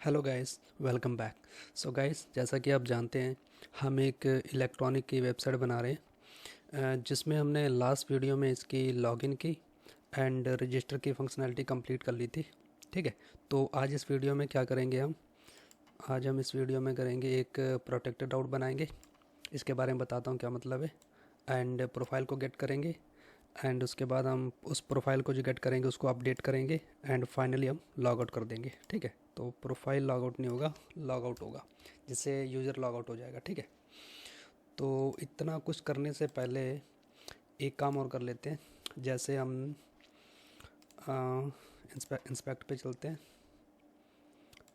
Hello guys, welcome back. So guys, जैसा कि आप जानते हैं, हम एक इलेक्ट्रॉनिक की वेबसाइट बना रहे हैं जिसमें हमने लास्ट वीडियो में इसकी लॉगिन की एंड रजिस्टर की फंक्शनैलिटी कंप्लीट कर ली थी। ठीक है। तो आज इस वीडियो में क्या करेंगे आज हम इस वीडियो में करेंगे एक प्रोटेक्टेड राउट बनाएंगे। इसके बारे में बताता हूँ क्या मतलब है। एंड प्रोफाइल को गेट करेंगे एंड उसके बाद हम उस प्रोफाइल को जो गेट करेंगे उसको अपडेट करेंगे एंड फाइनली हम लॉग आउट कर देंगे। ठीक है। तो प्रोफाइल लॉग आउट नहीं होगा, लॉग आउट होगा, जिससे यूज़र लॉग आउट हो जाएगा। ठीक है। तो इतना कुछ करने से पहले एक काम और कर लेते हैं। जैसे हम इंस्पेक्ट पे चलते हैं,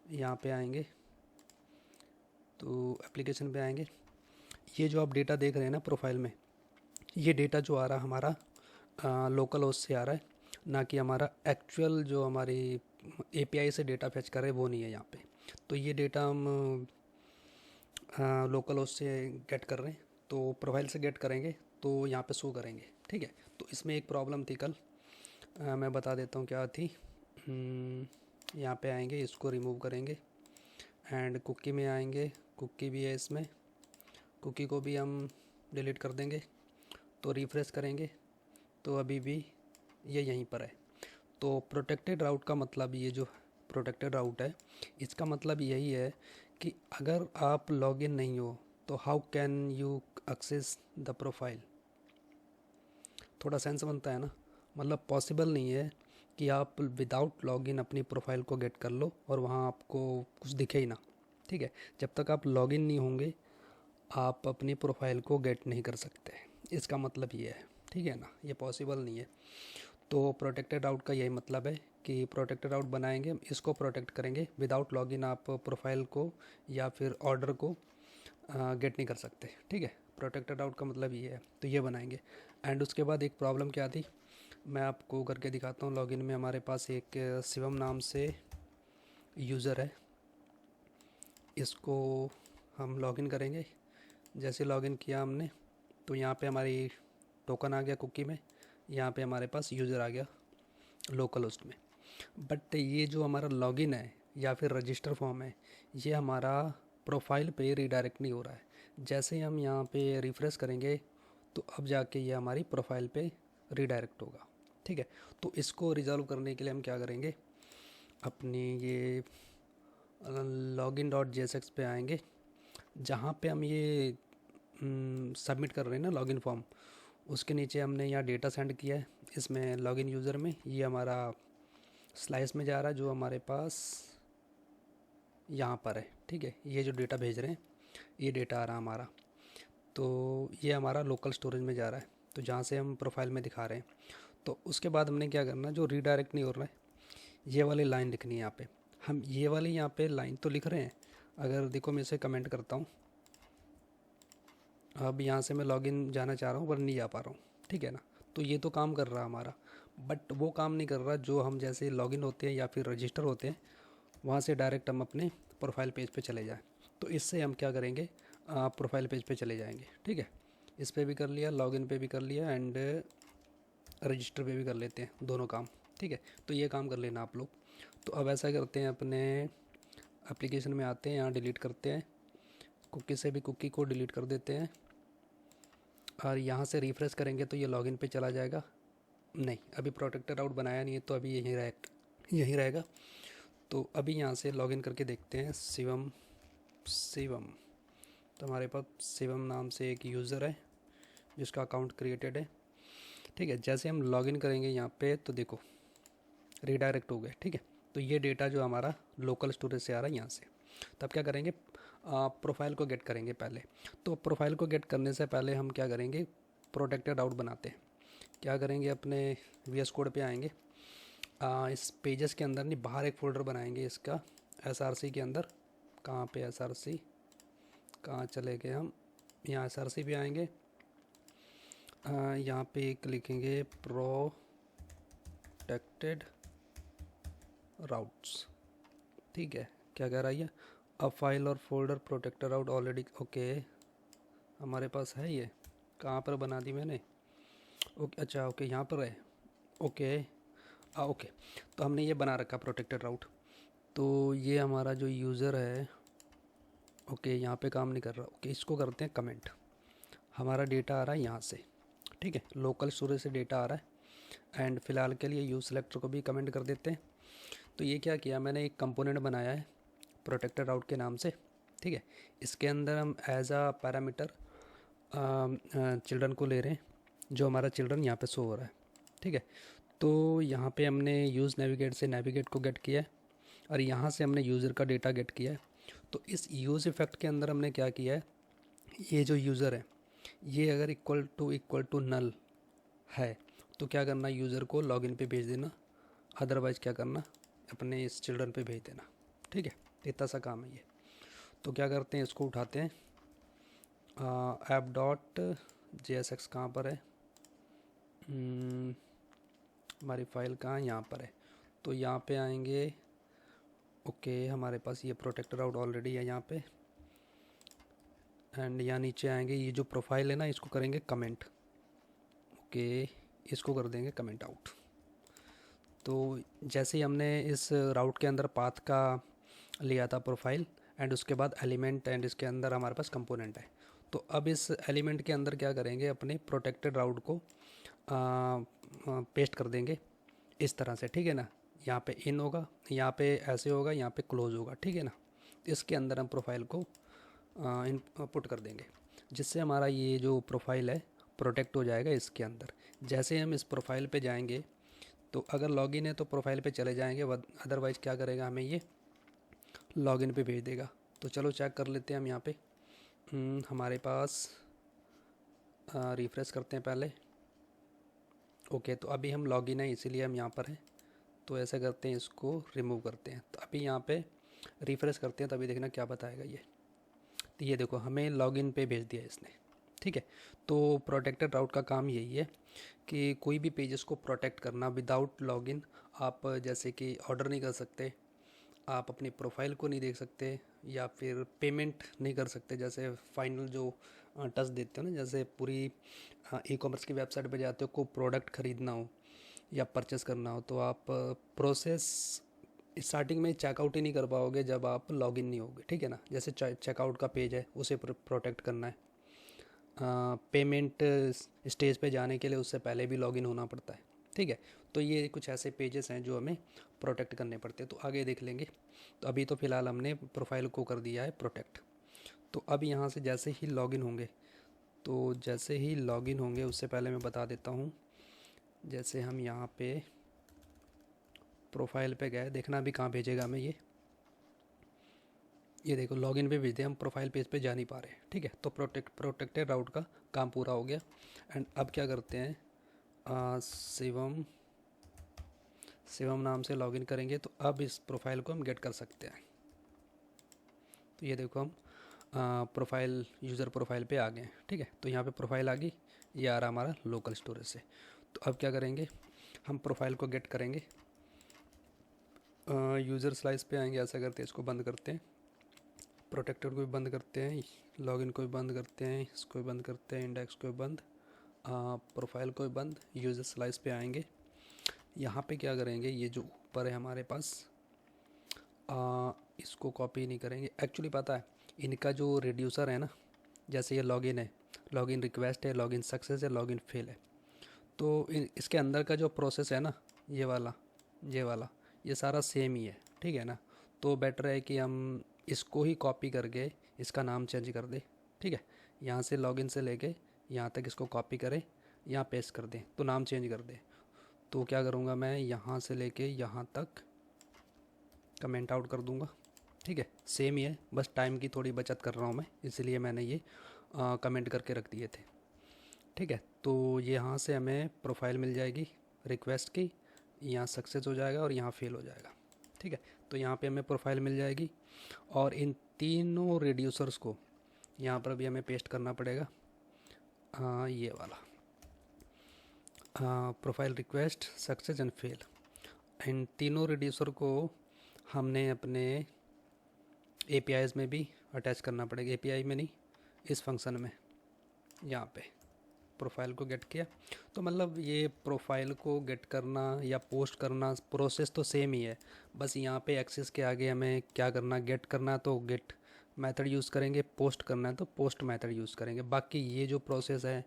यहाँ पे आएंगे तो एप्लीकेशन पे आएंगे। ये जो आप डेटा देख रहे हैं ना प्रोफाइल में, ये डेटा जो आ रहा हमारा लोकल होस्ट से आ रहा है, ना कि हमारा एक्चुअल जो हमारी एपीआई से डेटा फेच कर रहे हैं वो नहीं है यहाँ पे। तो ये डेटा हम लोकल होस्ट से गेट कर रहे हैं, तो प्रोफाइल से गेट करेंगे तो यहाँ पे शो करेंगे। ठीक है। तो इसमें एक प्रॉब्लम थी कल, मैं बता देता हूँ क्या थी। यहाँ पे आएंगे, इसको रिमूव करेंगे एंड कुकी में आएंगे। कुकी भी है इसमें, कुकी को भी हम डिलीट कर देंगे। तो रिफ्रेश करेंगे तो अभी भी ये यहीं पर है। तो प्रोटेक्टेड राउट का मतलब, ये जो प्रोटेक्टेड राउट है इसका मतलब यही है कि अगर आप लॉगिन नहीं हो तो how can you access the profile. थोड़ा सेंस बनता है ना। मतलब पॉसिबल नहीं है कि आप विदाउट लॉगिन अपनी प्रोफाइल को गेट कर लो और वहाँ आपको कुछ दिखे ही ना। ठीक है। जब तक आप लॉगिन नहीं होंगे आप अपनी प्रोफाइल को गेट नहीं कर सकते। इसका मतलब ये है। ठीक है ना, ये पॉसिबल नहीं है। तो प्रोटेक्टेड राउट का यही मतलब है कि प्रोटेक्टेड राउट बनाएंगे, इसको प्रोटेक्ट करेंगे। विदाउट लॉगिन आप प्रोफाइल को या फिर ऑर्डर को गेट नहीं कर सकते। ठीक है। प्रोटेक्टेड राउट का मतलब ये है, तो ये बनाएंगे। एंड उसके बाद एक प्रॉब्लम क्या थी, मैं आपको करके दिखाता हूँ। लॉगिन में हमारे पास एक शिवम नाम से यूज़र है, इसको हम लॉगिन करेंगे। जैसे लॉगिन किया हमने तो यहाँ पे हमारी टोकन आ गया कुकी में, यहाँ पे हमारे पास यूज़र आ गया लोकल होस्ट में। बट ये जो हमारा लॉगिन है या फिर रजिस्टर फॉर्म है, ये हमारा प्रोफाइल पे रीडायरेक्ट नहीं हो रहा है। जैसे ही हम यहाँ पे रिफ़्रेश करेंगे तो अब जाके ये हमारी प्रोफाइल पे रीडायरेक्ट होगा। ठीक है। तो इसको रिजॉल्व करने के लिए हम क्या करेंगे, अपनी ये लॉगिन डॉट जेएसएक्स पे आएंगे, जहाँ पे हम ये सबमिट कर रहे हैं ना लॉगिन फॉर्म, उसके नीचे हमने यहाँ डेटा सेंड किया है। इसमें लॉगिन यूज़र में ये हमारा स्लाइस में जा रहा है जो हमारे पास यहाँ पर है। ठीक है। ये जो डेटा भेज रहे हैं ये डेटा आ रहा है हमारा, तो ये हमारा लोकल स्टोरेज में जा रहा है, तो जहाँ से हम प्रोफाइल में दिखा रहे हैं। तो उसके बाद हमने क्या करना, जो रीडायरेक्ट नहीं हो रहा है ये वाली लाइन लिखनी है यहाँ पे। हम ये वाली यहाँ पे लाइन तो लिख रहे हैं, अगर देखो मैं इसे कमेंट करता हूँ, अब यहाँ से मैं लॉगिन जाना चाह रहा हूँ पर नहीं जा पा रहा हूँ। ठीक है ना। तो ये तो काम कर रहा है हमारा, बट वो काम नहीं कर रहा जो हम जैसे लॉगिन होते हैं या फिर रजिस्टर होते हैं वहाँ से डायरेक्ट हम अपने प्रोफाइल पेज पे चले जाएं। तो इससे हम क्या करेंगे, प्रोफाइल पेज पे चले जाएंगे। ठीक है। इस पे भी कर लिया, लॉगिन पे भी कर लिया एंड रजिस्टर पे भी कर लेते हैं दोनों काम। ठीक है। तो ये काम कर लेना आप लोग। तो अब ऐसा करते हैं, अपने एप्लीकेशन में आते हैं, यहाँ डिलीट करते हैं, कुकी से भी कुकी को डिलीट कर देते हैं और यहाँ से रिफ़्रेश करेंगे तो ये लॉगिन पे चला जाएगा। नहीं, अभी प्रोटेक्टेड आउट बनाया नहीं है तो अभी यहीं रहेगा। तो अभी यहाँ से लॉगिन करके देखते हैं। शिवम शिवम, तो हमारे पास शिवम नाम से एक यूज़र है जिसका अकाउंट क्रिएटेड है। ठीक है। जैसे हम लॉगिन करेंगे यहाँ पे तो देखो रीडायरेक्ट हो गए। ठीक है। तो ये डेटा जो हमारा लोकल स्टोरेज से आ रहा है यहाँ से। तो अब क्या करेंगे, प्रोफाइल को गेट करेंगे पहले। तो प्रोफाइल को गेट करने से पहले हम क्या करेंगे, प्रोटेक्टेड आउट बनाते हैं। क्या करेंगे, अपने वीएस कोड पे आएंगे, इस पेजेस के अंदर नहीं, बाहर एक फ़ोल्डर बनाएंगे इसका एसआरसी के अंदर। कहाँ पे एसआरसी, कहाँ चले गए हम, यहाँ एसआरसी पे आएंगे, यहाँ पे एक लिखेंगे प्रोटेक्टेड राउट्स। ठीक है। क्या कह रहा है ये, अब फाइल और फोल्डर प्रोटेक्टेड राउट ऑलरेडी, ओके हमारे पास है ये। कहाँ पर बना दी मैंने, ओके अच्छा ओके यहाँ पर है। ओके ओके, तो हमने ये बना रखा प्रोटेक्टेड राउट। तो ये हमारा जो यूज़र है, ओके यहाँ पे काम नहीं कर रहा, ओके इसको करते हैं कमेंट। हमारा डेटा आ रहा है यहाँ से, ठीक है, लोकल स्टोरेज से डेटा आ रहा है। एंड फ़िलहाल के लिए यूज़ सेलेक्टर को भी कमेंट कर देते हैं। तो ये क्या किया मैंने, एक कंपोनेंट बनाया है प्रोटेक्टेड राउट के नाम से, ठीक है। इसके अंदर हम एज अ पैरामीटर चिल्ड्रन को ले रहे हैं, जो हमारा चिल्ड्रन यहाँ पे शो हो रहा है, ठीक है। तो यहाँ पे हमने यूज़ नेविगेट से नेविगेट को गेट किया है और यहाँ से हमने यूज़र का डेटा गेट किया है। तो इस यूज़ इफ़ेक्ट के अंदर हमने क्या किया है, ये जो यूज़र है ये अगर इक्वल टू नल है तो क्या करना, यूज़र को लॉगिन पे भेज देना, अदरवाइज़ क्या करना, अपने इस चिल्ड्रन पे भेज देना, ठीक है। इतना सा काम है ये। तो क्या करते हैं, इसको उठाते हैं, app.jsx कहाँ पर है, हमारी फाइल कहाँ, यहाँ पर है। तो यहाँ पे आएंगे, ओके हमारे पास ये प्रोटेक्ट राउट ऑलरेडी है यहाँ पे। एंड यहाँ नीचे आएंगे, ये जो प्रोफाइल है ना इसको करेंगे कमेंट, ओके इसको कर देंगे कमेंट आउट। तो जैसे ही हमने इस राउट के अंदर पाथ का लिया था प्रोफाइल, एंड उसके बाद एलिमेंट, एंड इसके अंदर हमारे पास कंपोनेंट है। तो अब इस एलिमेंट के अंदर क्या करेंगे, अपने प्रोटेक्टेड राउट को पेस्ट कर देंगे इस तरह से, ठीक है ना। यहाँ पे इन होगा, यहाँ पे ऐसे होगा, यहाँ पे क्लोज होगा, ठीक है ना। इसके अंदर हम प्रोफाइल को इनपुट कर देंगे, जिससे हमारा ये जो प्रोफाइल है प्रोटेक्ट हो जाएगा इसके अंदर। जैसे हम इस प्रोफाइल पे जाएंगे तो अगर लॉगिन है तो प्रोफाइल पे चले जाएंगे, अदरवाइज़ क्या करेगा, हमें ये लॉगिन पे भेज देगा। तो चलो चेक कर लेते हैं हम यहाँ पे। हमारे पास रिफ़्रेश करते हैं पहले, ओके तो अभी हम लॉगिन है इसीलिए हम यहाँ पर हैं। तो ऐसा करते हैं, इसको रिमूव करते हैं। तो अभी यहाँ पे रिफ़्रेश करते हैं, तभी देखना क्या बताएगा ये। तो ये देखो हमें लॉगिन पे भेज दिया इसने, ठीक है। तो प्रोटेक्टेड राउट का काम यही है कि कोई भी पेजेस को प्रोटेक्ट करना विदाउट लॉगिन। आप जैसे कि ऑर्डर नहीं कर सकते, आप अपनी प्रोफाइल को नहीं देख सकते, या फिर पेमेंट नहीं कर सकते। जैसे फाइनल जो टच देते हो ना, जैसे पूरी ई कॉमर्स की वेबसाइट पे जाते हो, को प्रोडक्ट ख़रीदना हो या परचेस करना हो, तो आप प्रोसेस स्टार्टिंग में चेकआउट ही नहीं कर पाओगे जब आप लॉगिन नहीं होगे, ठीक है ना। जैसे चेकआउट का पेज है उसे प्रोटेक्ट करना है, पेमेंट स्टेज पे जाने के लिए उससे पहले भी लॉगिन होना पड़ता है, ठीक है। तो ये कुछ ऐसे पेजेस हैं जो हमें प्रोटेक्ट करने पड़ते हैं। तो आगे देख लेंगे। तो अभी तो फ़िलहाल हमने प्रोफाइल को कर दिया है प्रोटेक्ट। तो अब यहाँ से जैसे ही लॉगिन होंगे, तो जैसे ही लॉगिन होंगे उससे पहले मैं बता देता हूँ, जैसे हम यहाँ पे प्रोफाइल पे गए, देखना अभी कहाँ भेजेगा हमें ये देखो लॉगिन पे भेज दिया, हम प्रोफाइल पेज पे जा नहीं पा रहे, ठीक है। तो प्रोटेक्टेड राउट का काम पूरा हो गया। एंड अब क्या करते हैं, शिवम नाम से लॉगिन करेंगे। तो अब इस प्रोफाइल को हम गेट कर सकते हैं। तो ये देखो हम प्रोफाइल, यूज़र प्रोफाइल पे आ गए हैं, ठीक है। तो यहाँ पे प्रोफाइल आ गई, ये आ रहा हमारा लोकल स्टोरेज से। तो अब क्या करेंगे, हम प्रोफाइल को गेट करेंगे, यूज़र स्लाइस पे आएंगे, ऐसा करते हैं, इसको बंद करते हैं, प्रोटेक्टेड को भी बंद करते हैं, लॉगिन को भी बंद करते हैं, इसको भी बंद करते हैं, इंडेक्स को भी बंद, प्रोफाइल को भी बंद। यूज़र स्लाइस पे आएंगे, यहाँ पे क्या करेंगे, ये जो ऊपर है हमारे पास, इसको कॉपी नहीं करेंगे। एक्चुअली पता है इनका जो रिड्यूसर है ना, जैसे ये लॉगिन है, लॉगिन रिक्वेस्ट है, लॉगिन सक्सेस है, लॉगिन फेल है, तो इसके अंदर का जो प्रोसेस है ना, ये वाला ये सारा सेम ही है, ठीक है ना। तो बेटर है कि हम इसको ही कॉपी करके इसका नाम चेंज कर दें, ठीक है। यहाँ से लॉगिन से लेके यहाँ तक इसको कॉपी करें, यहाँ पेस्ट कर दें, तो नाम चेंज कर दें। तो क्या करूँगा मैं, यहाँ से लेके यहाँ तक कमेंट आउट कर दूँगा, ठीक है। सेम ही है, बस टाइम की थोड़ी बचत कर रहा हूँ मैं, इसलिए मैंने ये कमेंट करके रख दिए थे, ठीक है। तो यहाँ से हमें प्रोफाइल मिल जाएगी रिक्वेस्ट की, यहाँ सक्सेस हो जाएगा और यहाँ फेल हो जाएगा, ठीक है। तो यहाँ पे हमें प्रोफाइल मिल जाएगी, और इन तीनों रिड्यूसर्स को यहाँ पर भी हमें पेस्ट करना पड़ेगा, ये वाला profile request success and fail. इन तीनों रिड्यूसर को हमने अपने APIs में भी अटैच करना पड़ेगा, API में नहीं, इस फंक्शन में यहाँ पे, प्रोफाइल को गेट किया। तो मतलब ये प्रोफाइल को गेट करना या पोस्ट करना प्रोसेस तो सेम ही है, बस यहाँ पे एक्सेस के आगे हमें क्या करना, गेट करना है तो गेट मेथड यूज़ करेंगे, पोस्ट करना है तो पोस्ट मेथड यूज़ करेंगे। बाकी ये जो प्रोसेस है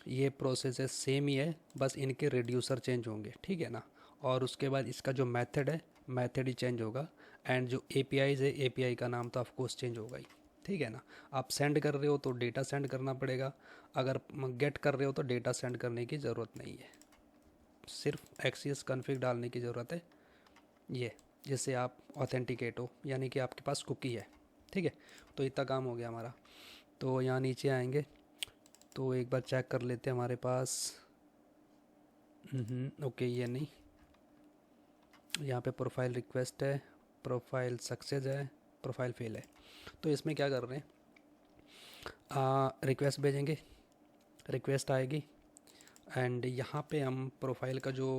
ये प्रोसेस है सेम ही है, बस इनके रिड्यूसर चेंज होंगे, ठीक है ना। और उसके बाद इसका जो मेथड है मेथड ही चेंज होगा, एंड जो एपीआईज़ है एपीआई का नाम तो ऑफकोर्स चेंज होगा ही, ठीक है ना। आप सेंड कर रहे हो तो डेटा सेंड करना पड़ेगा, अगर गेट कर रहे हो तो डेटा सेंड करने की ज़रूरत नहीं है, सिर्फ एक्सीएस कॉन्फ़िग डालने की ज़रूरत है ये, जिससे आप ऑथेंटिकेट हो, यानी कि आपके पास कुकी है, ठीक है। तो इतना काम हो गया हमारा। तो यहाँ नीचे आएंगे तो एक बार चेक कर लेते हैं हमारे पास। ओके, ये नहीं, यहाँ पे प्रोफाइल रिक्वेस्ट है, प्रोफाइल सक्सेस है, प्रोफाइल फेल है। तो इसमें क्या कर रहे हैं, रिक्वेस्ट भेजेंगे, रिक्वेस्ट आएगी, एंड यहाँ पे हम प्रोफाइल का जो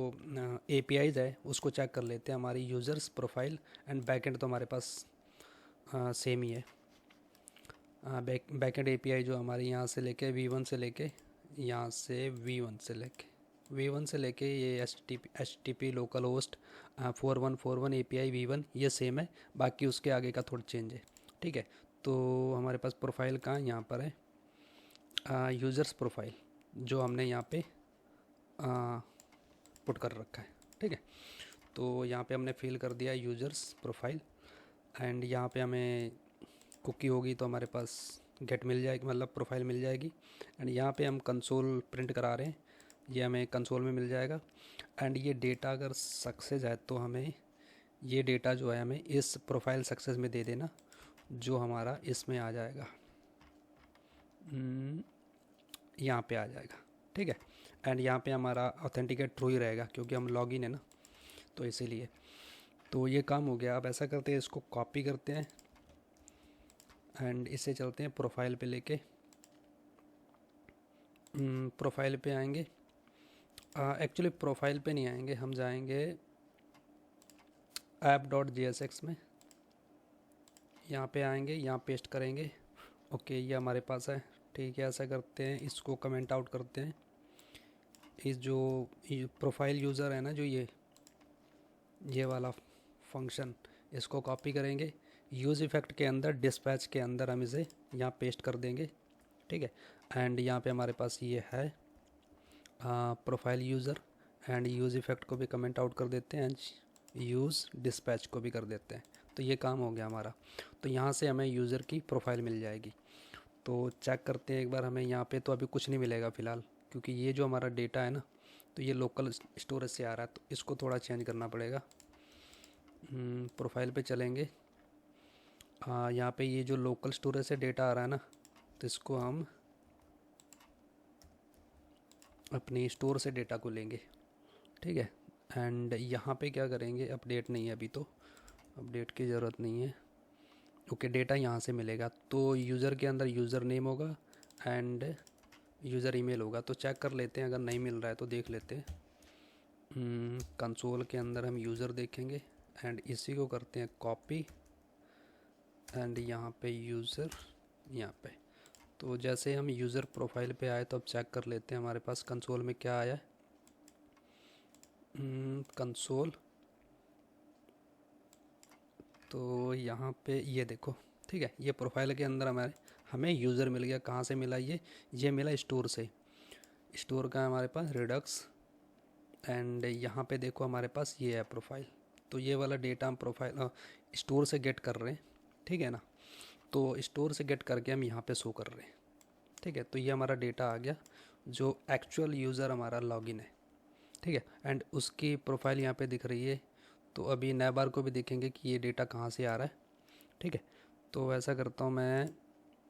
एपीआईज़ है उसको चेक कर लेते हैं। हमारी यूज़र्स, प्रोफाइल एंड बैकएंड तो हमारे पास सेम ही है। बैकएंड एपीआई जो हमारी यहाँ से लेके V1 से लेके यहाँ से V1 से लेके ये HTTP local host 4141 API V1 ये सेम है, बाकी उसके आगे का थोड़ा चेंज है, ठीक है। तो हमारे पास प्रोफाइल कहाँ यहाँ पर है, यूज़र्स प्रोफाइल जो हमने यहाँ पे पुट कर रखा है, ठीक है। तो यहाँ पे हमने फिल कर दिया यूज़र्स प्रोफाइल, एंड यहाँ पे हमें कुकी होगी तो हमारे पास गेट मिल जाएगी, मतलब प्रोफाइल मिल जाएगी। एंड यहाँ पे हम कंसोल प्रिंट करा रहे हैं, ये हमें कंसोल में मिल जाएगा। एंड ये डेटा अगर सक्सेस है तो हमें ये डेटा जो है हमें इस प्रोफाइल सक्सेस में दे देना, जो हमारा इसमें आ जाएगा, यहाँ पे आ जाएगा, ठीक है। एंड यहाँ पे हमारा ऑथेंटिकेट ट्रू ही रहेगा क्योंकि हम लॉगिन है ना, तो इसीलिए। तो ये काम हो गया। अब ऐसा करते हैं, इसको कॉपी करते हैं एंड इसे चलते हैं प्रोफाइल पे लेके, प्रोफाइल पे आएंगे। एक्चुअली प्रोफाइल पे नहीं आएंगे, हम जाएंगे app.jsx में, यहाँ पे आएंगे, यहाँ पेस्ट करेंगे। ओके, ये हमारे पास है, ठीक है। ऐसा करते हैं, इसको कमेंट आउट करते हैं। इस जो प्रोफाइल यूज़र है ना, जो ये वाला फंक्शन, इसको कॉपी करेंगे, यूज़ इफ़ेक्ट के अंदर, डिस्पैच के अंदर हम इसे यहाँ पेस्ट कर देंगे, ठीक है। एंड यहाँ पे हमारे पास ये है profile user, and use effect को भी कमेंट आउट कर देते हैं, एंड यूज़ डिस्पैच को भी कर देते हैं। तो ये काम हो गया हमारा। तो यहाँ से हमें यूज़र की प्रोफाइल मिल जाएगी। तो चेक करते हैं एक बार, हमें यहाँ पे तो अभी कुछ नहीं मिलेगा फ़िलहाल, क्योंकि ये जो हमारा डेटा है ना, तो ये लोकल स्टोरेज से आ रहा है, तो इसको थोड़ा चेंज करना पड़ेगा। प्रोफाइल पे चलेंगे, यहाँ पे ये जो लोकल स्टोरेज से डेटा आ रहा है ना, तो इसको हम अपनी स्टोर से डेटा को लेंगे, ठीक है। एंड यहाँ पे क्या करेंगे, अपडेट नहीं है अभी, तो अपडेट की ज़रूरत नहीं है। ओके, डेटा यहाँ से मिलेगा। तो यूज़र के अंदर यूज़र नेम होगा एंड यूज़र ईमेल होगा। तो चेक कर लेते हैं, अगर नहीं मिल रहा है तो देख लेते हैं। कंसोल के अंदर हम यूज़र देखेंगे एंड इसी को करते हैं कॉपी, एंड यहाँ पे यूज़र, यहाँ पे। तो जैसे हम यूज़र प्रोफाइल पे आए तो अब चेक कर लेते हैं हमारे पास कंसोल में क्या आया है। कंसोल, तो यहाँ पे ये देखो, ठीक है। ये प्रोफाइल के अंदर हमें यूज़र मिल गया। कहाँ से मिला ये मिला स्टोर से। स्टोर का हमारे पास रिडक्स, एंड यहाँ पे देखो हमारे पास ये है प्रोफाइल। तो ये वाला डेटा हम प्रोफाइल स्टोर से गेट कर रहे हैं, ठीक है ना। तो स्टोर से गेट करके हम यहाँ पे शो कर रहे हैं, ठीक है। तो ये हमारा डेटा आ गया, जो एक्चुअल यूज़र हमारा लॉगिन है, ठीक है। एंड उसकी प्रोफाइल यहाँ पे दिख रही है। तो अभी नए बार को भी देखेंगे कि ये डेटा कहाँ से आ रहा है, ठीक है। तो ऐसा करता हूँ, मैं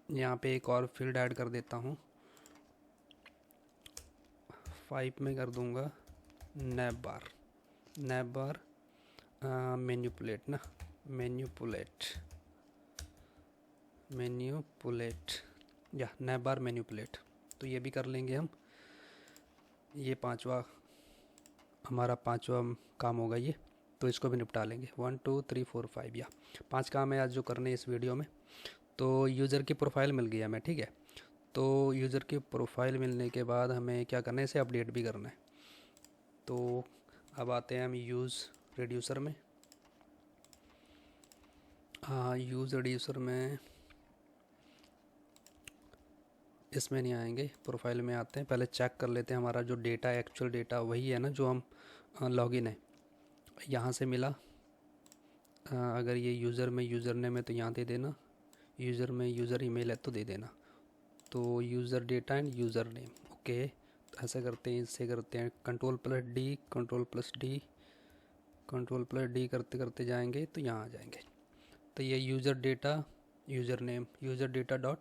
यहाँ पे एक और फील्ड ऐड कर देता हूँ, 5 में कर दूँगा नैब बार मैन्युपुलेट ना, मैन्युपुलेट या नैब बार मैन्युपुलेट। तो ये भी कर लेंगे हम। ये हमारा पांचवा काम होगा ये, तो इसको भी निपटा लेंगे। 1 2 3 4 5 या 5 काम है आज जो करने इस वीडियो में। तो यूज़र की प्रोफाइल मिल गई हमें, ठीक है। तो यूज़र की प्रोफाइल मिलने के बाद हमें क्या करना है, इसे अपडेट भी करना है। तो अब आते हैं हम यूज़ रिड्यूसर में। हाँ, यूज़ रिड्यूसर में इसमें नहीं आएंगे, प्रोफाइल में आते हैं। पहले चेक कर लेते हैं हमारा जो डेटा एक्चुअल डेटा वही है ना जो हम लॉगिन है यहाँ से मिला। अगर ये यूज़र में यूज़र नेम है तो यहाँ दे देना, यूज़र में यूज़र ईमेल है तो दे देना। तो user data and user name, okay. ऐसा करते हैं, इससे करते हैं control plus D, control plus D, control plus D करते करते जाएंगे तो यहाँ आ जाएंगे। तो ये user data user name user data dot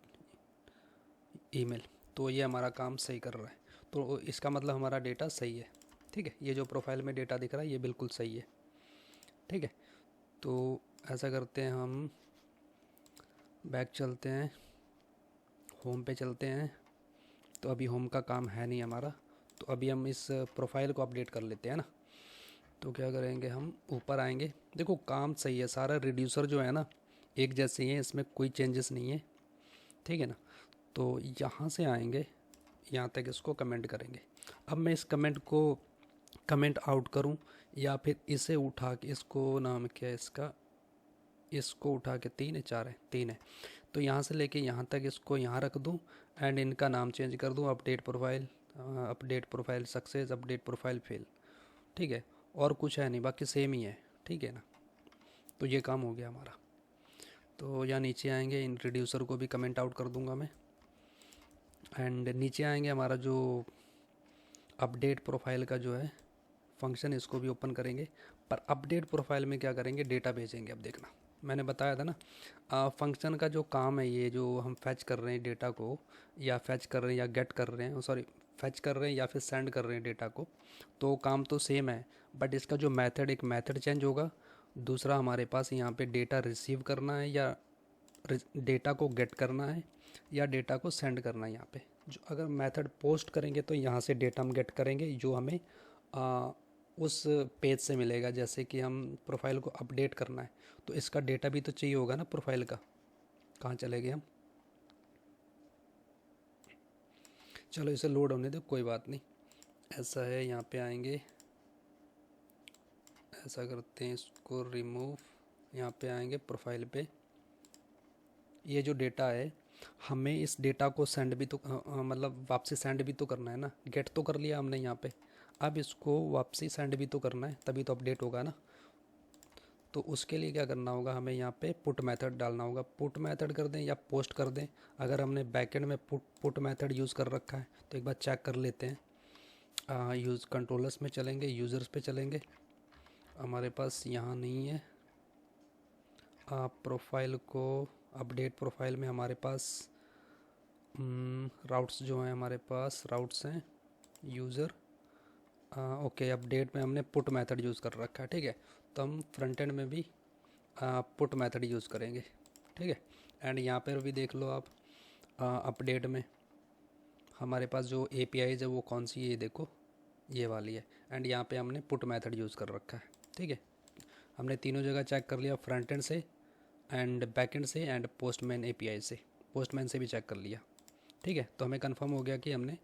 email, तो ये हमारा काम सही कर रहा है। तो इसका मतलब हमारा डेटा सही है, ठीक है। ये जो प्रोफाइल में डेटा दिख रहा है ये बिल्कुल सही है, ठीक है। तो ऐसा करते हैं, हम बैक चलते हैं, होम पे चलते हैं। तो अभी होम का काम है नहीं हमारा, तो अभी हम इस प्रोफाइल को अपडेट कर लेते हैं ना। तो क्या करेंगे, हम ऊपर आएंगे। देखो काम सही है सारा, रिड्यूसर जो है ना एक जैसे ही है, इसमें कोई चेंजेस नहीं है, ठीक है ना। तो यहाँ से आएंगे, यहाँ तक इसको कमेंट करेंगे। अब मैं इस कमेंट को कमेंट आउट करूँ या फिर इसे उठा के, इसको नाम क्या है इसका, इसको उठा के 3 है 4 है 3 है, तो यहाँ से लेके यहाँ तक इसको यहाँ रख दूँ एंड इनका नाम चेंज कर दूँ, update profile success, update profile fail, ठीक है। और कुछ है नहीं, बाकी सेम ही है, ठीक है ना। तो ये काम हो गया हमारा। तो यहाँ नीचे आएंगे, इन रिड्यूसर को भी कमेंट आउट कर दूंगा मैं। एंड नीचे आएंगे, हमारा जो अपडेट प्रोफाइल का जो है फंक्शन, इसको भी ओपन करेंगे। पर अपडेट प्रोफाइल में क्या करेंगे, डेटा भेजेंगे। अब देखना, मैंने बताया था ना फंक्शन का जो काम है, ये जो हम फैच कर रहे हैं डेटा को, या फैच कर रहे हैं या गेट कर रहे हैं, सॉरी फैच कर रहे हैं या फिर सेंड कर रहे हैं डेटा को, तो काम तो सेम है। बट इसका जो मेथड, एक मेथड चेंज होगा। दूसरा हमारे पास यहाँ पे डेटा रिसीव करना है या डेटा को गेट करना है या डेटा को सेंड करना है। यहाँ पे जो अगर मेथड पोस्ट करेंगे तो यहाँ से डेटा हम गेट करेंगे, जो हमें उस पेज से मिलेगा। जैसे कि हम प्रोफाइल को अपडेट करना है तो इसका डेटा भी तो चाहिए होगा ना प्रोफाइल का। कहाँ चले गए हम, चलो इसे लोड होने दो, कोई बात नहीं। ऐसा है, यहाँ पे आएंगे, ऐसा करते हैं, इसको रिमूव, यहाँ पे आएंगे प्रोफाइल पे। ये जो डेटा है हमें इस डेटा को सेंड भी तो मतलब वापसी सेंड भी तो करना है ना। गेट तो कर लिया हमने यहाँ पे, अब इसको वापसी सेंड भी तो करना है, तभी तो अपडेट होगा ना। तो उसके लिए क्या करना होगा, हमें यहाँ पे पुट मेथड डालना होगा। पुट मेथड कर दें या पोस्ट कर दें। अगर हमने बैकएंड में पुट मेथड यूज़ कर रखा है तो एक बार चेक कर लेते हैं। यूज़ कंट्रोलर्स में चलेंगे, यूज़र्स पे चलेंगे, हमारे पास यहाँ नहीं है। प्रोफाइल को अपडेट प्रोफाइल में हमारे पास राउट्स जो हैं, हमारे पास राउट्स हैं यूज़र। ओके, अपडेट में हमने पुट मेथड यूज़ कर रखा है, ठीक है। तो हम फ्रंट एंड में भी पुट मेथड यूज़ करेंगे, ठीक है। एंड यहाँ पर भी देख लो आप, अपडेट में हमारे पास जो APIs है वो कौन सी है, ये देखो ये वाली है। एंड यहाँ पे हमने पुट मेथड यूज़ कर रखा है, ठीक है। हमने तीनों जगह चेक कर लिया, फ्रंट एंड से एंड बैक एंड से एंड पोस्टमैन API से, पोस्टमैन से भी चेक कर लिया, ठीक है। तो हमें कंफर्म हो गया कि हमने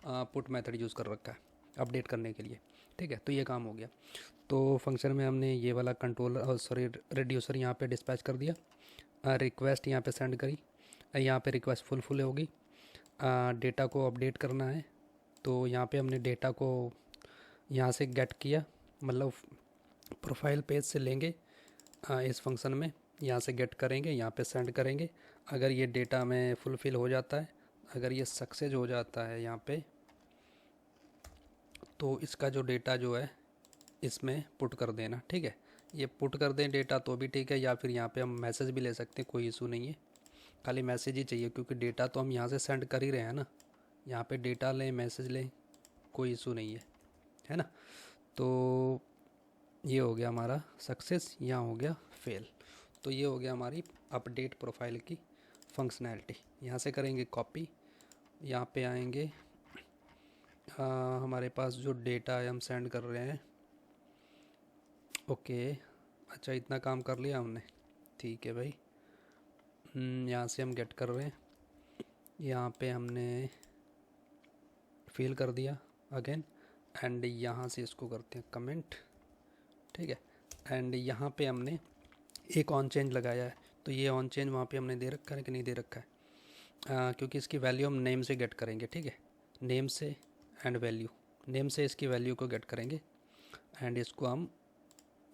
पुट मेथड यूज़ कर रखा है अपडेट करने के लिए, ठीक है। तो ये काम हो गया। तो फंक्शन में हमने ये वाला कंट्रोलर सॉरी रिड्यूसर यहाँ पे डिस्पैच कर दिया, रिक्वेस्ट यहाँ पे सेंड करी, यहाँ पे रिक्वेस्ट फुल होगी। डेटा को अपडेट करना है तो यहाँ पे हमने डेटा को यहाँ से गेट किया, मतलब प्रोफाइल पेज से लेंगे इस फंक्शन में, यहाँ से गेट करेंगे, यहाँ पे सेंड करेंगे। अगर ये डेटा में फुलफ़िल हो जाता है, अगर ये सक्सेस हो जाता है यहाँ पे, तो इसका जो डेटा जो है इसमें पुट कर देना, ठीक है। ये पुट कर दें डेटा तो भी ठीक है, या फिर यहाँ पे हम मैसेज भी ले सकते हैं, कोई इशू नहीं है। खाली मैसेज ही चाहिए क्योंकि डेटा तो हम यहाँ से सेंड कर ही रहे हैं ना। यहाँ पे डेटा लें मैसेज लें कोई इशू नहीं है ना। तो ये हो गया हमारा सक्सेस, यहाँ हो गया फेल। तो ये हो गया हमारी अपडेट प्रोफाइल की फंक्शनैलिटी। यहाँ से करेंगे कॉपी, यहाँ पे आएंगे, हमारे पास जो डेटा है हम सेंड कर रहे हैं, ओके। अच्छा इतना काम कर लिया हमने, ठीक है भाई। यहाँ से हम गेट कर रहे हैं, यहाँ पे हमने फिल कर दिया अगेन, एंड यहाँ से इसको करते हैं कमेंट, ठीक है। एंड यहाँ पे हमने एक ऑन चेंज लगाया है, तो ये ऑन चेंज वहाँ पे हमने दे रखा है कि नहीं दे रखा है, क्योंकि इसकी वैल्यू हम नेम से गेट करेंगे, ठीक है। नेम से एंड वैल्यू, नेम से इसकी वैल्यू को गेट करेंगे एंड इसको हम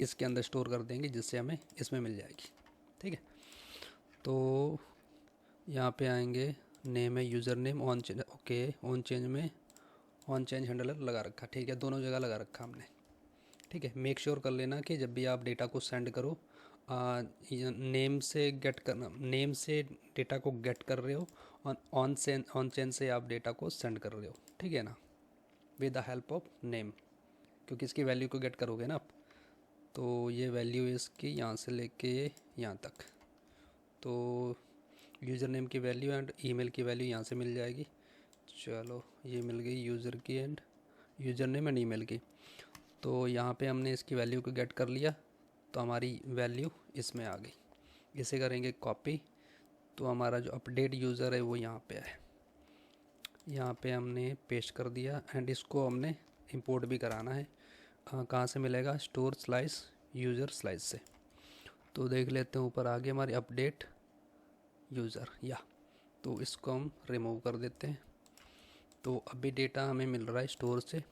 इसके अंदर स्टोर कर देंगे, जिससे हमें इसमें मिल जाएगी, ठीक है। तो यहाँ पे आएंगे, नेम है user name, on change, okay, on change में ऑन चेंज हैंडलर लगा रखा, ठीक है, दोनों जगह लगा रखा हमने, ठीक है। मेक श्योर कर लेना कि जब भी आप डेटा को सेंड करो, नेम से गेट करना, नेम से डेटा को गेट कर रहे हो, ऑन चेंज से आप डेटा को सेंड कर रहे हो, ठीक है ना, with the help of name, क्योंकि इसकी वैल्यू को गेट करोगे ना आप। तो ये वैल्यू इसकी यहाँ से लेके यहाँ तक, तो यूज़र नेम की वैल्यू एंड ईमेल की वैल्यू यहाँ से मिल जाएगी। चलो ये मिल गई यूज़र की and user name and email की। तो यहाँ पे हमने इसकी वैल्यू को गेट कर लिया, तो हमारी वैल्यू इसमें आ गई। इसे करेंगे कॉपी, तो हमारा जो अपडेट यूज़र है वो यहाँ पे है, यहाँ पे हमने पेस्ट कर दिया एंड इसको हमने इंपोर्ट भी कराना है। कहाँ से मिलेगा, स्टोर स्लाइस यूज़र स्लाइस से। तो देख लेते हैं, ऊपर आगे हमारी अपडेट यूज़र, या तो इसको हम रिमूव कर देते हैं। तो अभी डेटा हमें मिल रहा है स्टोर से,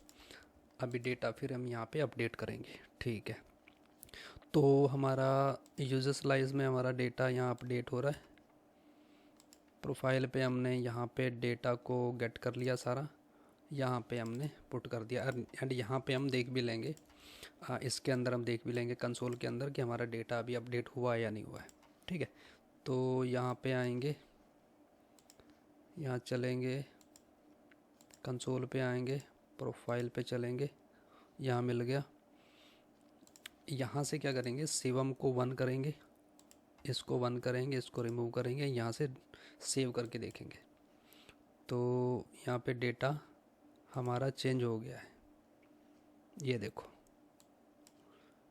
अभी डेटा फिर हम यहाँ पे अपडेट करेंगे, ठीक है। तो हमारा यूज़र स्लाइस में हमारा डेटा यहाँ अपडेट हो रहा है। प्रोफाइल पे हमने यहाँ पे डेटा को गेट कर लिया सारा, यहाँ पे हमने पुट कर दिया एंड यहाँ पे हम देख भी लेंगे, इसके अंदर हम देख भी लेंगे कंसोल के अंदर कि हमारा डेटा अभी अपडेट हुआ है या नहीं हुआ है, ठीक है। तो यहाँ पे आएंगे, यहाँ चलेंगे, कंसोल पे आएंगे, प्रोफाइल पे चलेंगे, यहाँ मिल गया। यहाँ से क्या करेंगे, शिवम को 1 करेंगे, इसको 1 करेंगे, इसको रिमूव करेंगे, यहाँ से सेव करके देखेंगे। तो यहाँ पे डेटा हमारा चेंज हो गया है, ये देखो,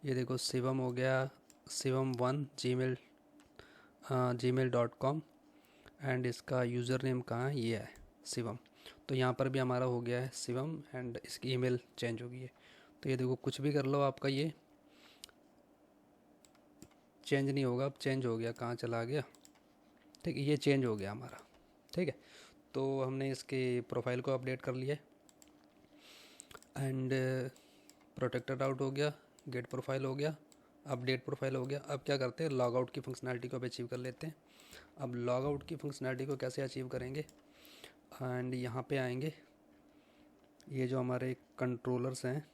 ये देखो शिवम हो गया, शिवम1 gmail.com एंड इसका यूज़र नेम कहाँ है, ये है शिवम। तो यहाँ पर भी हमारा हो गया है शिवम एंड इसकी ईमेल चेंज हो गई है। तो ये देखो, कुछ भी कर लो आपका ये चेंज नहीं होगा, अब चेंज हो गया, कहाँ चला गया, ठीक है, ये चेंज हो गया हमारा, ठीक है। तो हमने इसके प्रोफाइल को अपडेट कर लिया एंड प्रोटेक्टेड आउट हो गया, गेट प्रोफाइल हो गया, अपडेट प्रोफाइल हो गया। अब क्या करते हैं, लॉग आउट की फंक्शनैलिटी को अब अचीव कर लेते हैं। अब लॉग आउट की फंक्शनैलिटी को कैसे अचीव करेंगे, एंड यहाँ पे आएंगे, ये जो हमारे कंट्रोलर्स हैं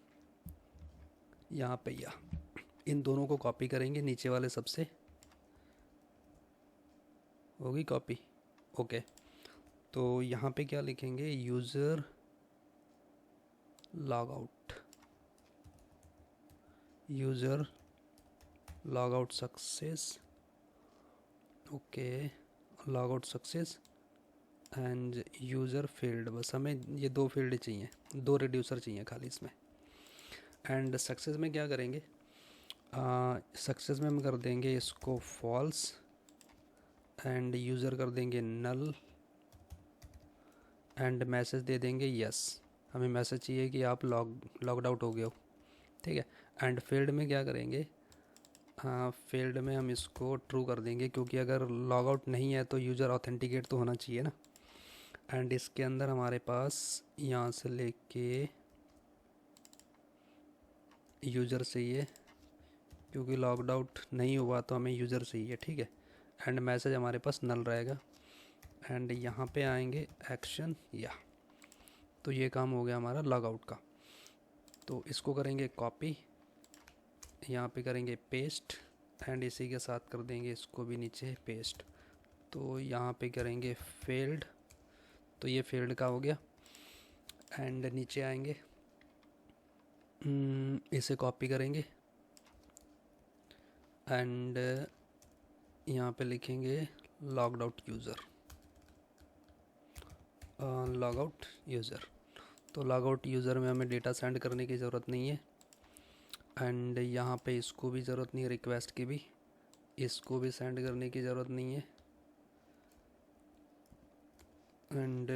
यहाँ पे, या इन दोनों को कॉपी करेंगे, नीचे वाले सबसे होगी कॉपी, ओके। तो यहाँ पे क्या लिखेंगे, user log out, user log out success, okay, log out success end user field, बस हमें ये 2 फील्ड चाहिए, 2 रिड्यूसर चाहिए खाली इसमें। एंड सक्सेस में क्या करेंगे, सक्सेस में हम कर देंगे इसको फॉल्स एंड यूज़र कर देंगे नल एंड मैसेज दे देंगे यस, हमें मैसेज चाहिए कि आप लॉगड आउट हो गए हो, ठीक है। एंड फील्ड में क्या करेंगे, फील्ड में हम इसको ट्रू कर देंगे, क्योंकि अगर लॉग आउट नहीं है तो यूज़र ऑथेंटिकेट तो होना चाहिए ना। एंड इसके अंदर हमारे पास यहाँ से लेके यूज़र चाहिए, क्योंकि लॉगड आउट नहीं हुआ तो हमें यूज़र चाहिए, ठीक है। एंड मैसेज हमारे पास नल रहेगा एंड यहाँ पे आएंगे एक्शन, या तो ये काम हो गया हमारा लॉग आउट का। तो इसको करेंगे कॉपी, यहाँ पे करेंगे पेस्ट एंड इसी के साथ कर देंगे इसको भी नीचे पेस्ट। तो यहाँ पे करेंगे फेल्ड, तो ये फील्ड का हो गया एंड नीचे आएंगे, इसे कॉपी करेंगे एंड यहाँ पे लिखेंगे logged out user, log out user. तो लॉग आउट यूज़र में हमें डेटा सेंड करने की ज़रूरत नहीं है एंड यहाँ पे इसको भी ज़रूरत नहीं है, रिक्वेस्ट की भी, इसको भी सेंड करने की ज़रूरत नहीं है एंड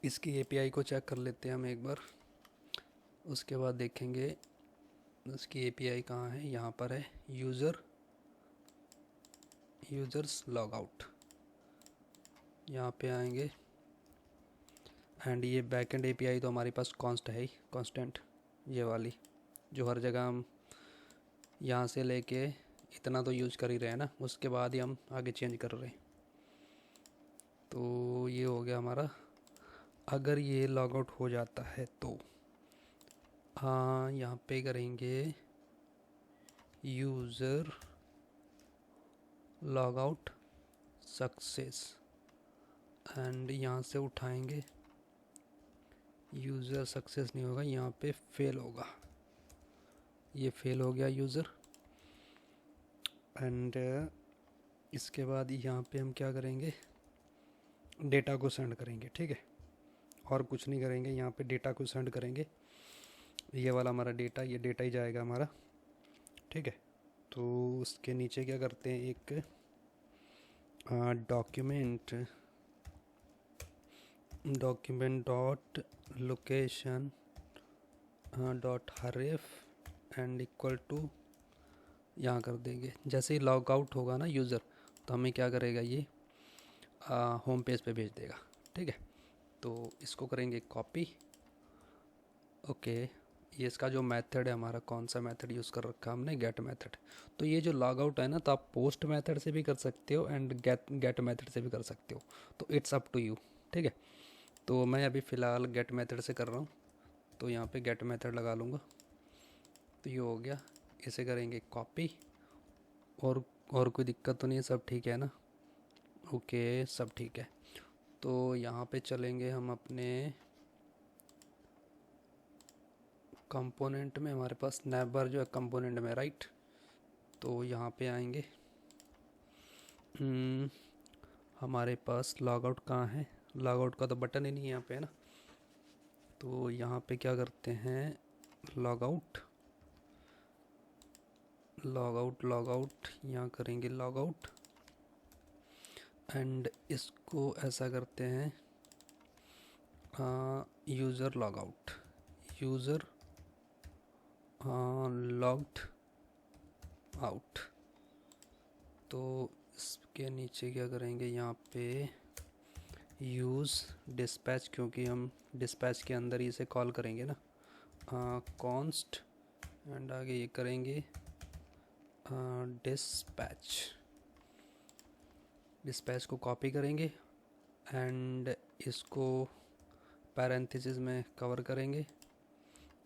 इसकी एपीआई को चेक कर लेते हैं हम एक बार। उसके बाद देखेंगे इसकी एपीआई कहाँ है, यहाँ पर है, यूज़र्स लॉग आउट, यहाँ पे आएंगे। एंड ये बैकएंड एपीआई तो हमारे पास कांस्टेंट ये वाली जो हर जगह हम यहाँ से लेके इतना तो यूज़ कर ही रहे हैं ना, उसके बाद ही हम आगे चेंज कर रहे हैं। तो ये हो गया हमारा। अगर ये लॉग आउट हो जाता है तो हाँ, यहाँ पे करेंगे user log out success and यहाँ से उठाएंगे। यूज़र सक्सेस नहीं होगा, यहाँ पे फेल होगा, ये फेल हो गया यूज़र। एंड इसके बाद यहाँ पे हम क्या करेंगे, डेटा को सेंड करेंगे। ठीक है, और कुछ नहीं करेंगे, यहाँ पे डेटा को सेंड करेंगे। ये वाला हमारा डेटा, ये डेटा ही जाएगा हमारा। ठीक है, तो उसके नीचे क्या करते हैं, एक document dot location dot href and equal to यहाँ कर देंगे। जैसे ही लॉग आउट होगा ना यूज़र, तो हमें क्या करेगा, ये होम पेज पे भेज देगा। ठीक है, तो इसको करेंगे कॉपी। ओके, ये इसका जो मेथड है हमारा, कौन सा मेथड यूज़ कर रखा है हमने, गेट मेथड। तो ये जो लॉग आउट है ना, तो आप पोस्ट मेथड से भी कर सकते हो एंड गेट मेथड से भी कर सकते हो, तो इट्स अप टू यू। ठीक है, तो मैं अभी फ़िलहाल गेट मेथड से कर रहा हूँ, तो यहाँ पे गेट मेथड लगा लूँगा। तो ये हो गया, इसे करेंगे कॉपी। और कोई दिक्कत तो नहीं है, सब ठीक है ना? ओके, सब ठीक है। तो यहाँ पे चलेंगे हम अपने कंपोनेंट में, हमारे पास नेवर जो है कंपोनेंट में, राइट। तो यहाँ पे आएंगे। हमारे पास लॉग आउट कहाँ है, लॉग आउट का तो बटन ही नहीं है यहाँ पे, है ना। तो यहाँ पे क्या करते हैं, लॉग आउट यहाँ करेंगे लॉग आउट। एंड इसको ऐसा करते हैं user log out, user logged out. तो इसके नीचे क्या करेंगे, यहाँ पे यूज़ डिस्पैच, क्योंकि हम डिस्पैच के अंदर ही इसे कॉल करेंगे ना, कॉन्स्ट एंड आगे ये करेंगे डिस्पैच को कॉपी करेंगे एंड इसको पैरेंथेसिस में कवर करेंगे।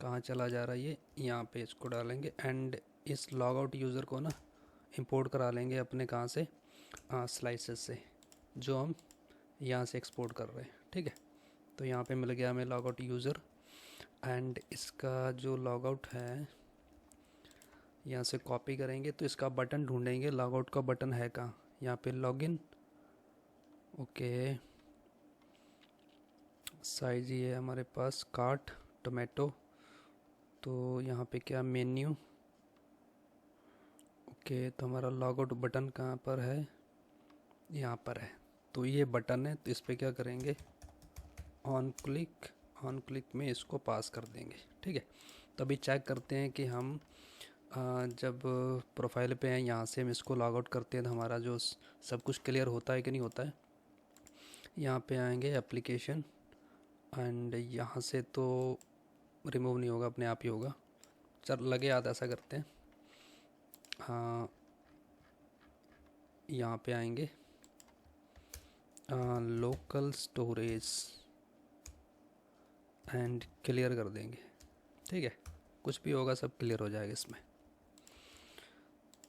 कहाँ चला जा रहा है ये, यहाँ पे इसको डालेंगे। एंड इस लॉग आउट यूज़र को ना इंपोर्ट करा लेंगे अपने कहाँ से, स्लाइसेस से, जो हम यहाँ से एक्सपोर्ट कर रहे हैं। ठीक है, तो यहाँ पे मिल गया हमें लॉग आउट यूज़र। एंड इसका जो लॉग आउट है यहाँ से कॉपी करेंगे, तो इसका बटन ढूंढेंगे, लॉग आउट का बटन है कहाँ, यहाँ पे लॉगिन। ओके, साइज ये है हमारे पास, कार्ट टोमेटो। तो यहाँ पे क्या, मेन्यू। ओके, तो हमारा लॉग आउट बटन कहाँ पर है, यहाँ पर है। तो ये बटन है, तो इस पर क्या करेंगे, ऑन क्लिक में इसको पास कर देंगे। ठीक है, तो अभी चेक करते हैं कि हम जब प्रोफाइल पे हैं, यहाँ से हम इसको लॉग आउट करते हैं तो हमारा जो सब कुछ क्लियर होता है कि नहीं होता है। यहाँ पे आएंगे एप्लीकेशन एंड यहाँ से तो रिमूव नहीं होगा, अपने आप ही होगा। चल लगे याद, ऐसा करते हैं। हाँ, यहाँ पे आएंगे लोकल स्टोरेज एंड क्लियर कर देंगे। ठीक है, कुछ भी होगा सब क्लियर हो जाएगा इसमें,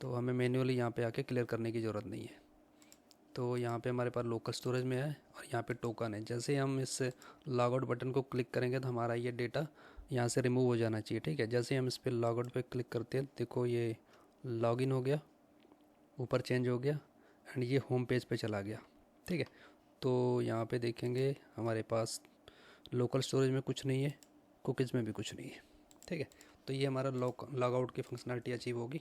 तो हमें मैन्युअली यहाँ पे आके क्लियर करने की ज़रूरत नहीं है। तो यहाँ पे हमारे पास लोकल स्टोरेज में है और यहाँ पे टोकन है। जैसे ही हम इस लॉग आउट बटन को क्लिक करेंगे तो हमारा ये डेटा यहाँ से रिमूव हो जाना चाहिए। ठीक है, जैसे ही हम इस पर लॉग आउट पे क्लिक करते हैं, देखो ये लॉगिन हो गया, ऊपर चेंज हो गया एंड ये होम पेज पे चला गया। ठीक है, तो यहाँ पे देखेंगे हमारे पास लोकल स्टोरेज में कुछ नहीं है, कुकीज़ में भी कुछ नहीं है। ठीक है, तो ये हमारा लॉग आउट की फंक्शनलिटी अचीव होगी,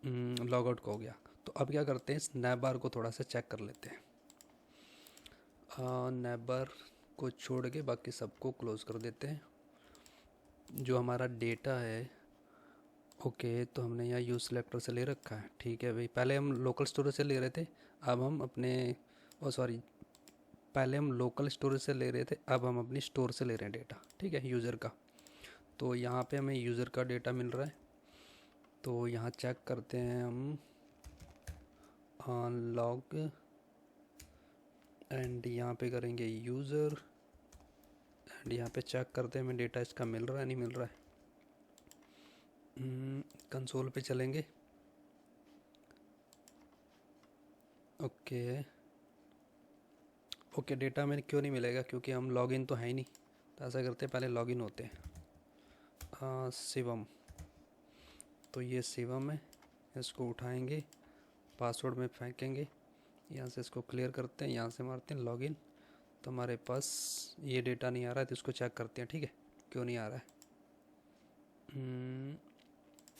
लॉग आउट का हो गया। तो अब क्या करते हैं, स्नैप बार को थोड़ा सा चेक कर लेते हैं। नेबर को छोड़ के बाकी सबको क्लोज कर देते हैं। जो हमारा डेटा है, ओके, तो हमने यहाँ यूज सेलेक्टर से ले रखा है, ठीक है भाई। पहले हम लोकल स्टोरेज से ले रहे थे, अब हम अपने सॉरी, पहले हम लोकल स्टोरेज से ले रहे थे, अब हम अपनी स्टोर से ले रहे हैं डेटा, ठीक है, यूज़र का। तो यहाँ पे हमें यूज़र का डेटा मिल रहा है, तो यहाँ चेक करते हैं हम लॉग, एंड यहाँ पे करेंगे यूज़र, एंड यहाँ पे चेक करते हैं हमें डेटा इसका मिल रहा है नहीं मिल रहा है। कंसोल पे चलेंगे, ओके, डेटा हमें क्यों नहीं मिलेगा, क्योंकि हम लॉगिन तो है ही नहीं। तो ऐसा करते हैं, पहले लॉगिन होते हैं। शिवम, तो ये शिवम है, इसको उठाएंगे, पासवर्ड में फेंकेंगे, यहाँ से इसको क्लियर करते हैं, यहाँ से मारते हैं लॉगिन। तो हमारे पास ये डेटा नहीं आ रहा है, तो इसको चेक करते हैं, ठीक है, क्यों नहीं आ रहा है।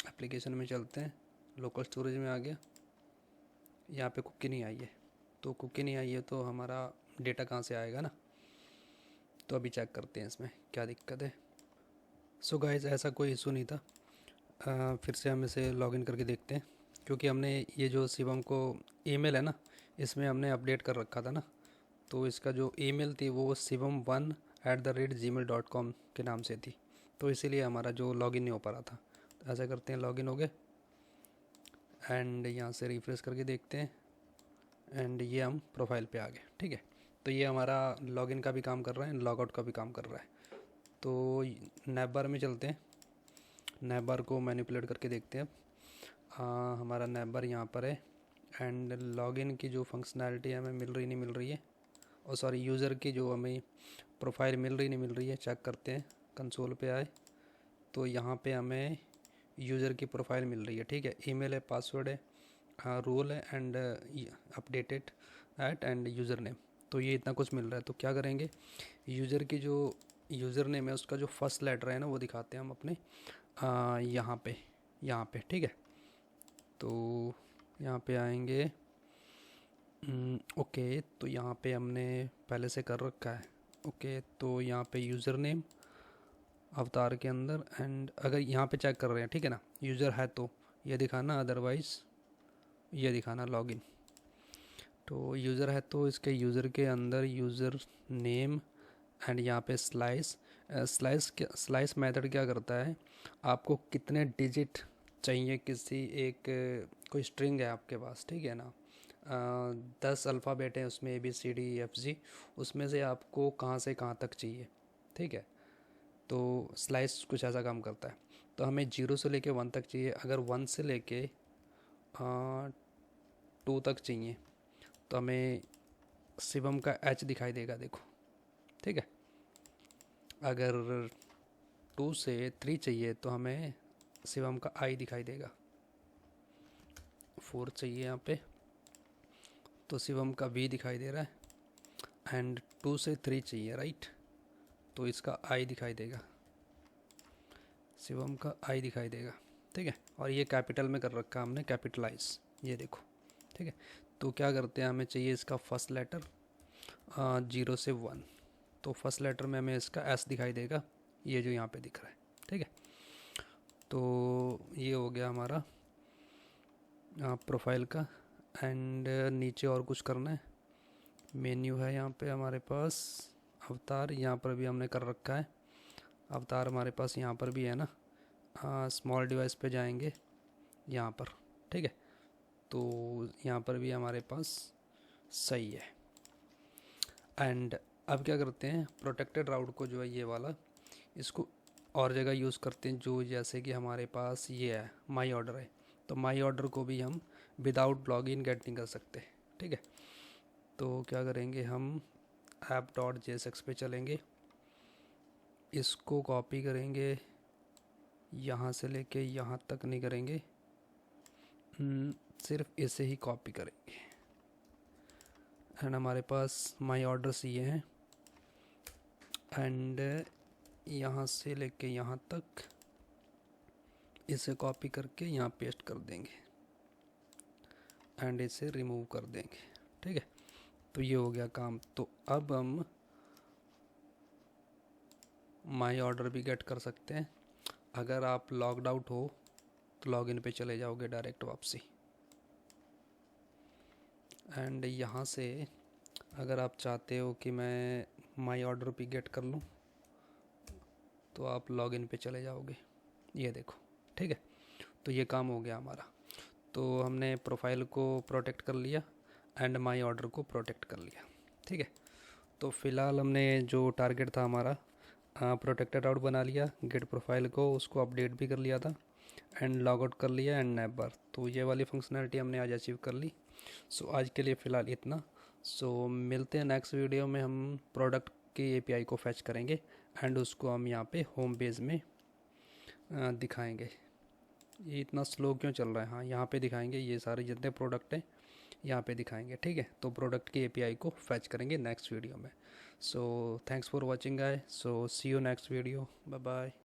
एप्लीकेशन में चलते हैं, लोकल स्टोरेज में आ गया, यहाँ पे कुकी नहीं आई है, तो कुकी नहीं आई है तो हमारा डेटा कहाँ से आएगा ना। तो अभी चेक करते हैं इसमें क्या दिक्कत है। सो गाइस, ऐसा कोई इशू नहीं था। फिर से हम इसे लॉगिन करके देखते हैं, क्योंकि हमने ये जो शिवम को ईमेल है ना, इसमें हमने अपडेट कर रखा था ना, तो इसका जो ईमेल थी वो shivam1@gmail.com के नाम से थी, तो इसीलिए हमारा जो लॉगिन नहीं हो पा रहा था। तो ऐसा करते हैं, लॉगिन हो गए, एंड यहाँ से रिफ्रेश करके देखते हैं, एंड ये हम प्रोफाइल पे आ गए, ठीक है। तो ये हमारा लॉगिन का भी काम कर रहा है, लॉगआउट का भी काम कर रहा है। तो नैब में चलते हैं, नैब को मैनिपुलेट करके देखते हैं। हमारा नैब यहाँ पर है, एंड लॉगिन की जो फंक्शनैलिटी हमें मिल रही नहीं मिल रही है, और सॉरी, यूज़र की जो हमें प्रोफाइल मिल रही नहीं मिल रही है। चेक करते हैं, कंसोल पे आए, तो यहाँ पे हमें यूज़र की प्रोफाइल मिल रही है, ठीक है। ईमेल है, पासवर्ड है, रोल है, and updated at and user name. तो ये इतना कुछ मिल रहा है। तो क्या करेंगे, यूज़र की जो यूज़र नेम है उसका जो फर्स्ट लेटर है ना, वो दिखाते हैं हम अपने यहाँ पे, ठीक है। तो यहाँ पे आएंगे, ओके, तो यहाँ पे हमने पहले से कर रखा है, ओके। तो यहाँ पे यूज़र नेम अवतार के अंदर, एंड अगर यहाँ पे चेक कर रहे हैं, ठीक है ना, यूज़र है तो ये दिखाना, अदरवाइज़ ये दिखाना लॉगिन। तो यूज़र है तो इसके यूज़र के अंदर यूज़र नेम, एंड यहाँ पे स्लाइस मेथड क्या करता है, आपको कितने डिजिट चाहिए किसी एक, कोई स्ट्रिंग है आपके पास, ठीक है ना, 10 अल्फ़ाबेट हैं उसमें, ABCDEFG, उसमें से आपको कहाँ से कहाँ तक चाहिए, ठीक है। तो स्लाइस कुछ ऐसा काम करता है। तो हमें 0 से लेके 1 तक चाहिए, अगर 1 से लेके 2 तक चाहिए तो हमें शिवम का H दिखाई देगा, देखो, ठीक है। अगर 2 से 3 चाहिए तो हमें शिवम का I दिखाई देगा। 4 चाहिए यहाँ पे तो शिवम का V दिखाई दे रहा है, एंड 2 से 3 चाहिए, राइट, तो इसका I दिखाई देगा, शिवम का I दिखाई देगा, ठीक है। और ये कैपिटल में कर रखा हमने, कैपिटलाइज, ये देखो, ठीक है। तो क्या करते हैं, हमें चाहिए इसका फर्स्ट लेटर 0 से 1, तो फर्स्ट लेटर में हमें इसका S दिखाई देगा, ये जो यहाँ पे दिख रहा है, ठीक है। तो ये हो गया हमारा प्रोफाइल का, एंड नीचे और कुछ करना है, मेन्यू है यहाँ पे हमारे पास, अवतार यहाँ पर भी हमने कर रखा है, अवतार हमारे पास यहाँ पर भी है ना। स्मॉल डिवाइस पे जाएंगे यहाँ पर, ठीक है। तो यहाँ पर भी हमारे पास सही है। एंड अब क्या करते हैं, प्रोटेक्टेड राउट को जो है ये वाला, इसको और जगह यूज़ करते हैं, जो जैसे कि हमारे पास ये है माई ऑर्डर है, तो माई ऑर्डर को भी हम विदाउट लॉगिन गेट नहीं कर सकते, ठीक है। तो क्या करेंगे, हम app.jsx पे चलेंगे, इसको कॉपी करेंगे, यहाँ से लेके यहाँ तक नहीं करेंगे, सिर्फ इसे ही कॉपी करेंगे, एंड हमारे पास माई ऑर्डर्स ये हैं, एंड यहाँ से लेके यहाँ तक इसे कॉपी करके यहाँ पेस्ट कर देंगे, एंड इसे रिमूव कर देंगे, ठीक है। तो ये हो गया काम। तो अब हम माई ऑर्डर भी गेट कर सकते हैं। अगर आप लॉग्ड आउट हो तो लॉगिन पे चले जाओगे डायरेक्ट वापसी। एंड यहाँ से अगर आप चाहते हो कि मैं माई ऑर्डर भी गेट कर लूँ तो आप लॉगिन पे चले जाओगे, ये देखो, ठीक है। तो ये काम हो गया हमारा। तो हमने प्रोफाइल को प्रोटेक्ट कर लिया एंड माई ऑर्डर को प्रोटेक्ट कर लिया, ठीक है। तो फ़िलहाल हमने जो टारगेट था हमारा प्रोटेक्टेड आउट बना लिया, गेट प्रोफाइल को उसको अपडेट भी कर लिया था एंड लॉग आउट कर लिया एंड नैप बार। तो ये वाली फंक्शनैलिटी हमने आज अचीव कर ली। सो आज के लिए फ़िलहाल इतना। सो मिलते हैं नेक्स्ट वीडियो में। हम प्रोडक्ट की एपीआई को फैच करेंगे एंड उसको हम यहाँ पे होम पेज में दिखाएंगे। ये इतना स्लो क्यों चल रहा है? हाँ, यहाँ पे दिखाएंगे, ये सारे जितने प्रोडक्ट हैं यहाँ पे दिखाएंगे, ठीक है। तो प्रोडक्ट की एपीआई को फैच करेंगे नेक्स्ट वीडियो में। So thanks for watching guys. So see you next video, bye bye.